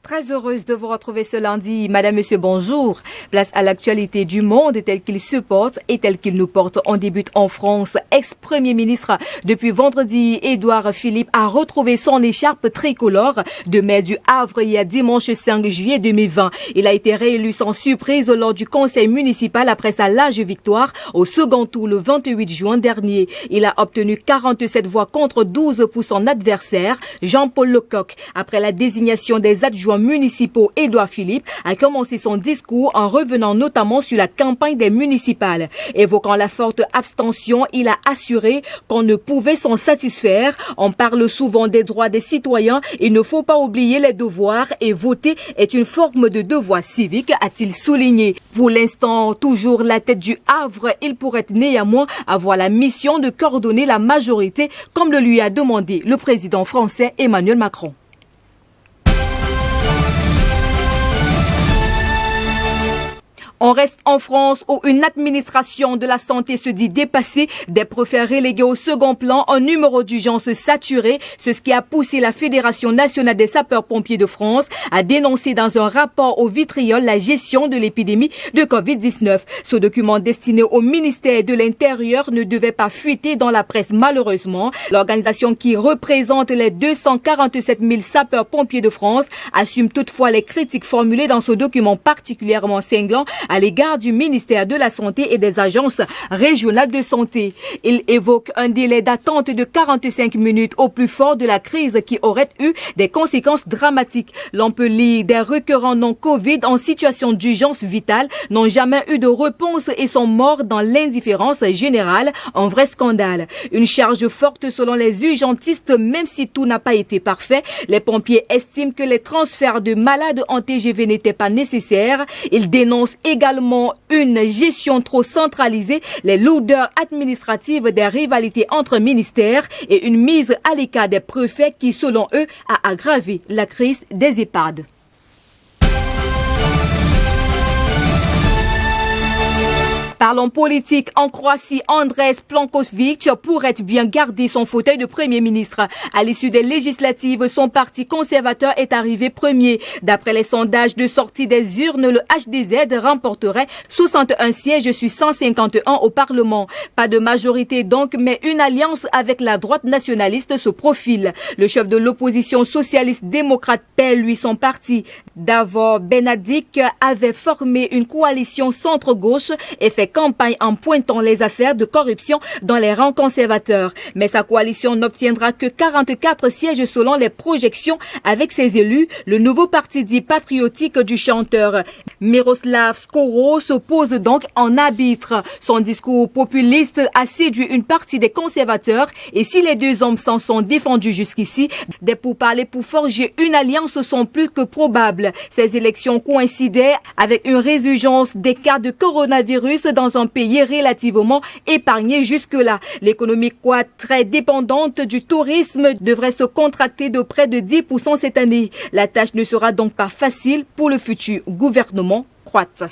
Très heureuse de vous retrouver ce lundi. Madame, monsieur, bonjour. Place à l'actualité du monde tel qu'il se porte et tel qu'il nous porte. On débute en France. Ex-premier ministre depuis vendredi, Édouard Philippe a retrouvé son écharpe tricolore de mai du Havre hier dimanche 5 juillet 2020. Il a été réélu sans surprise lors du conseil municipal après sa large victoire au second tour le 28 juin dernier. Il a obtenu 47 voix contre 12 pour son adversaire, Jean-Paul Lecoq. Après la désignation des adjoints municipaux, Édouard Philippe a commencé son discours en revenant notamment sur la campagne des municipales. Évoquant la forte abstention, il a assuré qu'on ne pouvait s'en satisfaire. On parle souvent des droits des citoyens. Il ne faut pas oublier les devoirs et voter est une forme de devoir civique, a-t-il souligné. Pour l'instant, toujours la tête du Havre, il pourrait néanmoins avoir la mission de coordonner la majorité comme le lui a demandé le président français Emmanuel Macron. On reste en France où une administration de la santé se dit dépassée, des préfets relégués au second plan, un numéro d'urgence saturé. C'est ce qui a poussé la Fédération nationale des sapeurs-pompiers de France à dénoncer dans un rapport au vitriol la gestion de l'épidémie de Covid-19. Ce document destiné au ministère de l'Intérieur ne devait pas fuiter dans la presse malheureusement. L'organisation qui représente les 247 000 sapeurs-pompiers de France assume toutefois les critiques formulées dans ce document particulièrement cinglant à l'égard du ministère de la Santé et des agences régionales de santé. Il évoque un délai d'attente de 45 minutes au plus fort de la crise qui aurait eu des conséquences dramatiques. L'on peut lire des requérants non-Covid en situation d'urgence vitale n'ont jamais eu de réponse et sont morts dans l'indifférence générale. Un vrai scandale. Une charge forte selon les urgentistes, même si tout n'a pas été parfait. Les pompiers estiment que les transferts de malades en TGV n'étaient pas nécessaires. Ils dénoncent également une gestion trop centralisée, les lourdeurs administratives des rivalités entre ministères et une mise à l'écart des préfets qui, selon eux, a aggravé la crise des EHPAD. Parlons politique. En Croatie, Andrej Plenković pourrait bien garder son fauteuil de Premier ministre. À l'issue des législatives, son parti conservateur est arrivé premier. D'après les sondages de sortie des urnes, le HDZ remporterait 61 sièges sur 151 au Parlement. Pas de majorité donc, mais une alliance avec la droite nationaliste se profile. Le chef de l'opposition socialiste-démocrate perd lui son parti. Davor Benadik avait formé une coalition centre-gauche et fait campagne en pointant les affaires de corruption dans les rangs conservateurs. Mais sa coalition n'obtiendra que 44 sièges selon les projections avec ses élus. Le nouveau parti dit patriotique du chanteur Miroslav Skoro se pose donc en arbitre. Son discours populiste a séduit une partie des conservateurs et si les deux hommes s'en sont défendus jusqu'ici, des pourparlers pour forger une alliance sont plus que probables. Ces élections coïncidaient avec une résurgence des cas de coronavirus dans un pays relativement épargné jusque-là. L'économie croate, très dépendante du tourisme, devrait se contracter de près de 10% cette année. La tâche ne sera donc pas facile pour le futur gouvernement croate.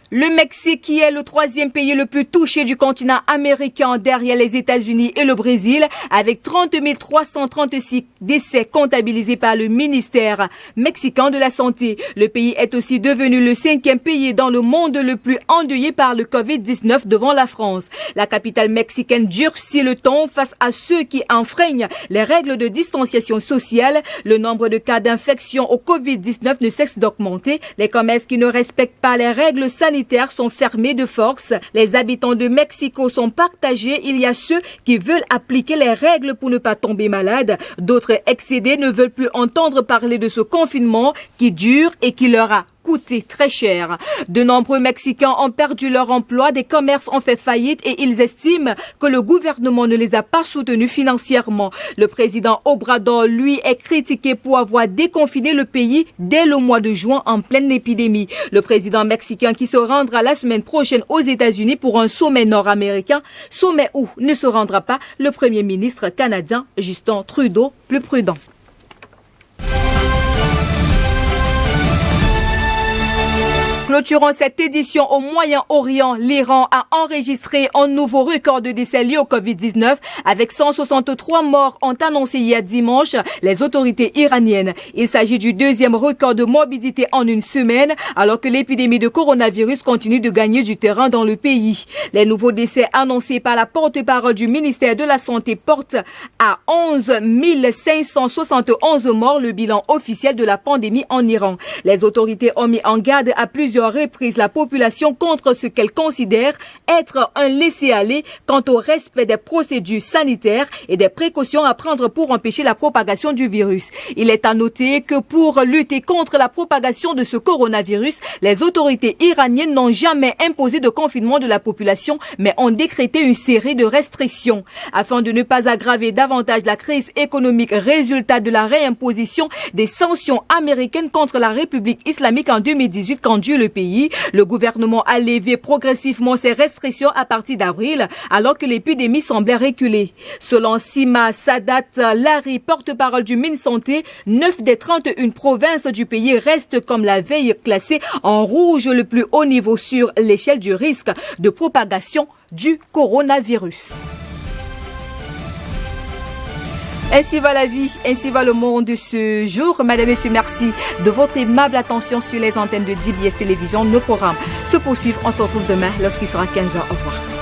Le Mexique, qui est le troisième pays le plus touché du continent américain derrière les États-Unis et le Brésil, avec 30 336 décès comptabilisés par le ministère mexicain de la Santé. Le pays est aussi devenu le 5e pays dans le monde le plus endeuillé par le Covid-19 devant la France. La capitale mexicaine durcit le ton face à ceux qui enfreignent les règles de distanciation sociale. Le nombre de cas d'infection au Covid-19 ne cesse d'augmenter. Les commerces qui ne respectent pas les règles sanitaires sont fermés de force. Les habitants de Mexico sont partagés. Il y a ceux qui veulent appliquer les règles pour ne pas tomber malade. D'autres excédés ne veulent plus entendre parler de ce confinement qui dure et qui leur a coûté très cher. De nombreux Mexicains ont perdu leur emploi, des commerces ont fait faillite et ils estiment que le gouvernement ne les a pas soutenus financièrement. Le président Obrador, lui, est critiqué pour avoir déconfiné le pays dès le mois de juin en pleine épidémie. Le président mexicain qui se rendra la semaine prochaine aux États-Unis pour un sommet nord-américain, sommet où ne se rendra pas le premier ministre canadien Justin Trudeau, plus prudent. Clôturant cette édition au Moyen-Orient, l'Iran a enregistré un nouveau record de décès liés au Covid-19 avec 163 morts, ont annoncé hier dimanche les autorités iraniennes. Il s'agit du deuxième record de morbidité en une semaine alors que l'épidémie de coronavirus continue de gagner du terrain dans le pays. Les nouveaux décès annoncés par la porte-parole du ministère de la Santé portent à 11 571 morts le bilan officiel de la pandémie en Iran. Les autorités ont mis en garde à plusieurs reprises la population contre ce qu'elles considèrent être un laisser-aller quant au respect des procédures sanitaires et des précautions à prendre pour empêcher la propagation du virus. Il est à noter que pour lutter contre la propagation de ce coronavirus, les autorités iraniennes n'ont jamais imposé de confinement de la population, mais ont décrété une série de restrictions. Afin de ne pas aggraver davantage la crise économique résultat de la réimposition des sanctions américaines contre la République islamique en 2018 qu'endure le pays, le gouvernement a levé progressivement ses restrictions à partir d'avril, alors que l'épidémie semblait reculer. Selon Sima Sadat Lari, porte-parole du MinSanté, 9 des 31 provinces du pays restent comme la veille classées en rouge, le plus haut niveau sur l'échelle du risque de propagation du coronavirus. Ainsi va la vie, ainsi va le monde de ce jour. Madame et messieurs, merci de votre aimable attention sur les antennes de DBS Télévision. Nos programmes se poursuivent. On se retrouve demain lorsqu'il sera 15h. Au revoir.